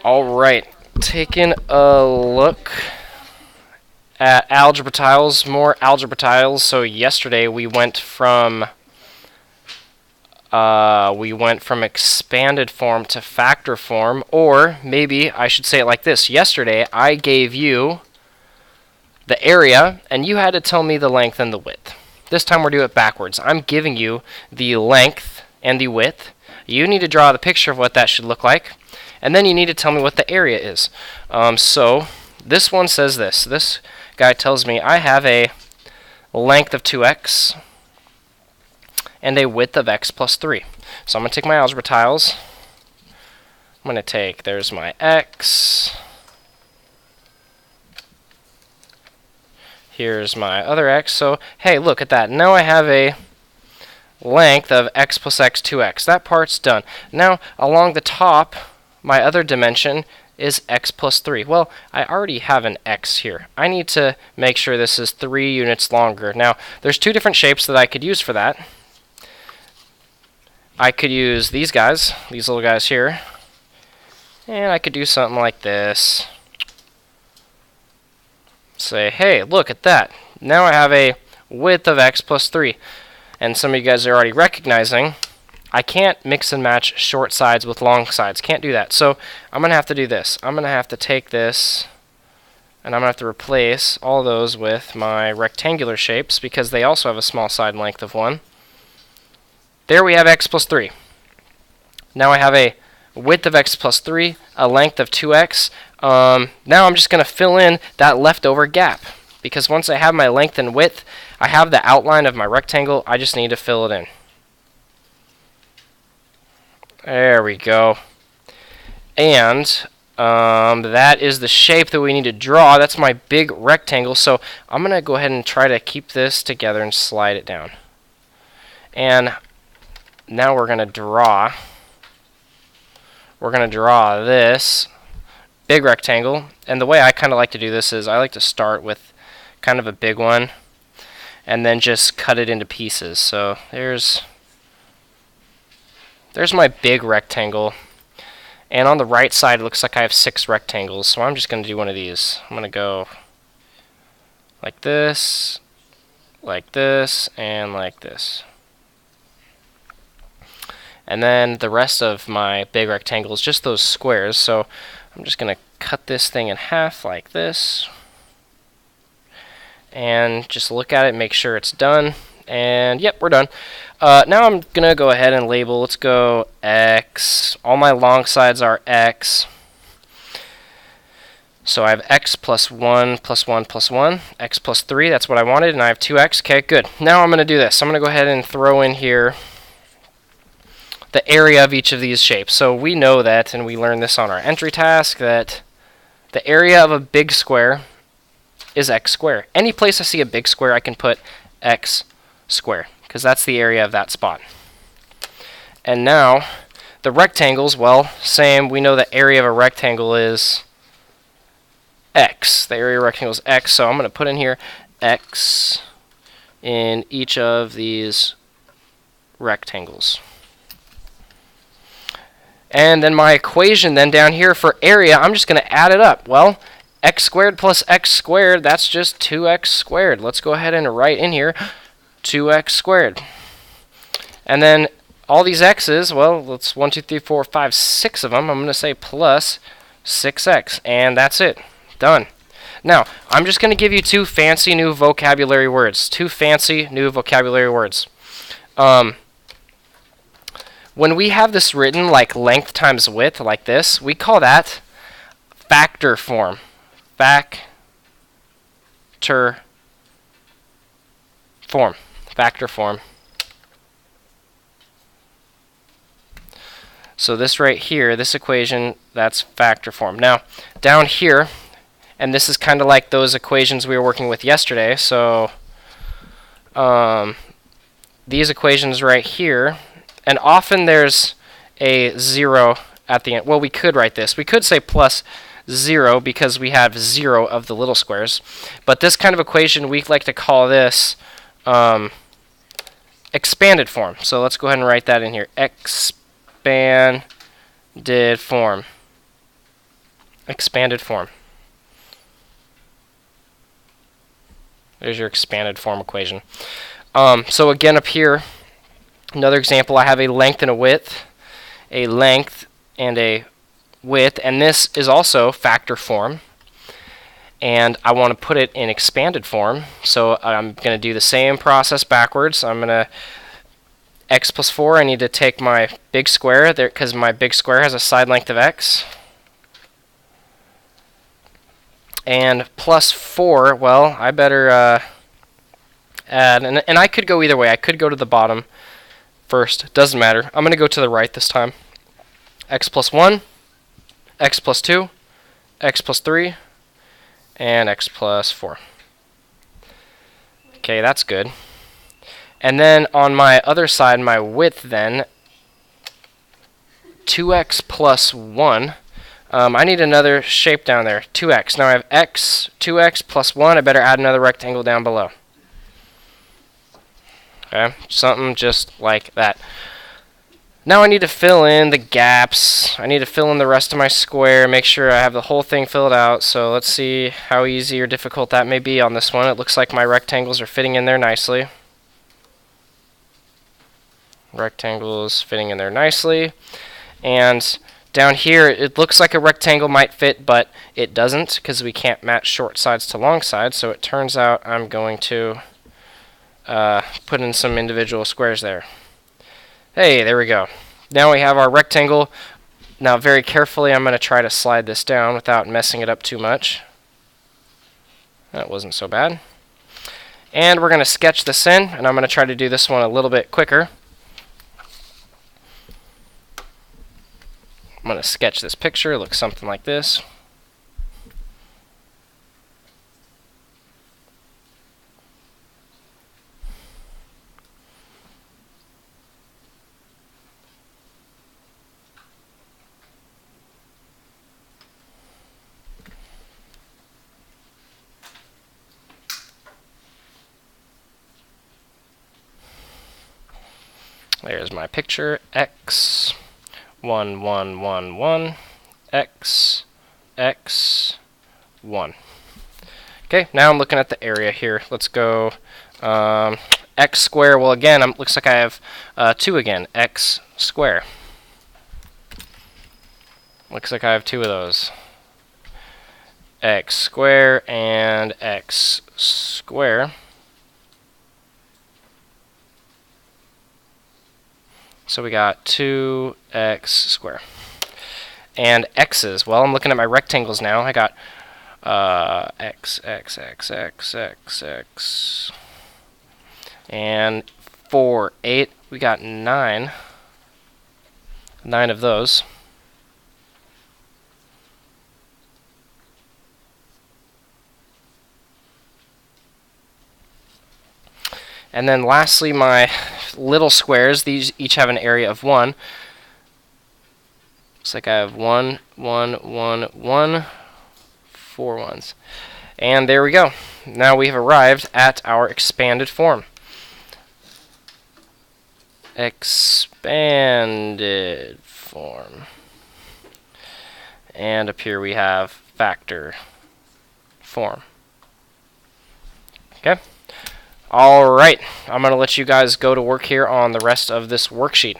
Alright, taking a look at algebra tiles, more algebra tiles. So yesterday we went from expanded form to factor form, or maybe I should say it like this. Yesterday I gave you the area and you had to tell me the length and the width. This time we're doing it backwards. I'm giving you the length and the width. You need to draw the picture of what that should look like. And then you need to tell me what the area is. So this one says this. This guy tells me I have a length of 2x and a width of x plus 3. So I'm going to take my algebra tiles. I'm going to take, there's my x. Here's my other x. So, hey, look at that. Now I have a length of x plus x 2x. That part's done. Now, along the top, my other dimension is x plus 3. Well, I already have an x here. I need to make sure this is 3 units longer. Now, there's two different shapes that I could use for that. I could use these guys, these little guys here, and I could do something like this. Say, hey, look at that. Now I have a width of x plus 3. And some of you guys are already recognizing I can't mix and match short sides with long sides. Can't do that. So I'm going to have to do this. I'm going to have to take this and I'm going to have to replace all those with my rectangular shapes because they also have a small side length of 1. There we have x plus 3. Now I have a width of x plus 3, a length of 2x. Now I'm just going to fill in that leftover gap because once I have my length and width, I have the outline of my rectangle. I just need to fill it in. There we go. And that is the shape that we need to draw. That's my big rectangle. So I'm going to go ahead and try to keep this together and slide it down. And now we're going to draw. We're going to draw this big rectangle. And the way I kind of like to do this is I like to start with kind of a big one and then just cut it into pieces. So there's my big rectangle. And on the right side, it looks like I have 6 rectangles. So I'm just going to do one of these. I'm going to go like this, and like this. And then the rest of my big rectangle is just those squares. So I'm just going to cut this thing in half like this. And just look at it, make sure it's done. And yep, we're done. Now I'm going to go ahead and label, let's go x. All my long sides are x. So I have x plus 1 plus 1 plus 1, x plus 3, that's what I wanted, and I have 2x. Okay, good. Now I'm going to do this. I'm going to go ahead and throw in here the area of each of these shapes. So we know that, and we learned this on our entry task, that the area of a big square is x squared. Any place I see a big square, I can put x squared, because that's the area of that spot. And now, the rectangles, well, same. We know the area of a rectangle is x. The area of a rectangle is x, so I'm going to put in here x in each of these rectangles. And then my equation then down here for area, I'm just going to add it up. Well, x squared plus x squared, that's just 2x squared. Let's go ahead and write in here 2x squared. And then all these x's, well, let's 1, 2, 3, 4, 5, 6 of them. I'm going to say plus 6x. And that's it. Done. Now, I'm just going to give you 2 fancy new vocabulary words. 2 fancy new vocabulary words. When we have this written like length times width like this, we call that factor form. Factor form. Factor form. So this right here, this equation, that's factor form. Now, down here, and this is kind of like those equations we were working with yesterday, so these equations right here, and often there's a 0 at the end. Well, we could write this. We could say plus 0 because we have 0 of the little squares. But this kind of equation, we like to call this expanded form. So let's go ahead and write that in here. Expanded form. expanded form. There's your expanded form equation. So again up here, another example, I have a length and a width, and a width, and this is also factor form. And I want to put it in expanded form, so I'm going to do the same process backwards. I'm going to x plus 4, I need to take my big square there because my big square has a side length of x. And plus 4, well, I better add, and I could go either way. I could go to the bottom first, doesn't matter. I'm going to go to the right this time. X plus 1, x plus 2, x plus 3, and x plus 4. Okay, that's good. And then on my other side, my width then, 2x plus 1. I need another shape down there, 2x. Now I have x, 2x plus 1. I better add another rectangle down below. Okay, something just like that. Now I need to fill in the gaps. I need to fill in the rest of my square, make sure I have the whole thing filled out. So let's see how easy or difficult that may be on this one. It looks like my rectangles are fitting in there nicely. Rectangles fitting in there nicely. And down here, it looks like a rectangle might fit, but it doesn't because we can't match short sides to long sides. So it turns out I'm going to put in some individual squares there. Hey, there we go. Now we have our rectangle. Now very carefully I'm going to try to slide this down without messing it up too much. That wasn't so bad. And we're going to sketch this in, and I'm going to try to do this one a little bit quicker. I'm going to sketch this picture. It looks something like this. There's my picture, x, 1, 1, 1, 1, x, x, 1. Okay, now I'm looking at the area here. Let's go x square. Well, again, looks like I have 2 again, x square. Looks like I have 2 of those. X square and x square. So we got 2x squared. And x's, well, I'm looking at my rectangles now. I got x, x, x, x, x, x. And 4, 8. We got 9. 9 of those. And then lastly, my little squares, these each have an area of 1. Looks like I have 1, 1, 1, 1, 4 ones. And there we go. Now we have arrived at our expanded form. Expanded form. And up here we have factor form. Okay. Alright, I'm going to let you guys go to work here on the rest of this worksheet.